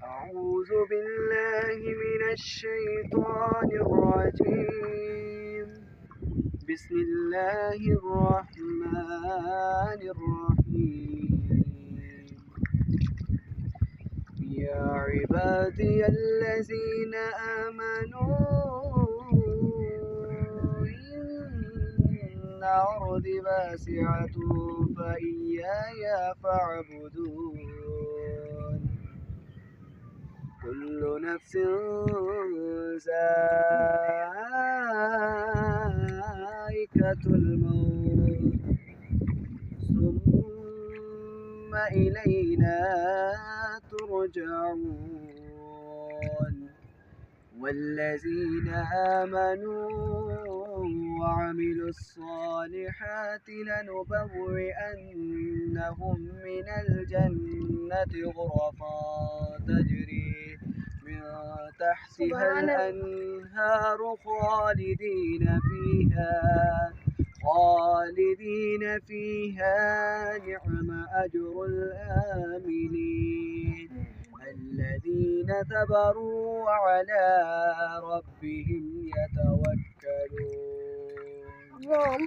أعوذ بالله من الشيطان الرجيم. بسم الله الرحمن الرحيم. يا عبادي الذين آمنوا إن أرضي واسعة فإياي فاعبدون. كل نفس ذائقة الموت ثم إلينا ترجعون. والذين آمنوا وعملوا الصالحات لنبوئنهم من الجنة غرفا تجري من تحتها الأنهار خالدين فيها نعم أجر الآملين الذين صبروا وعلى ربهم يتوكلون.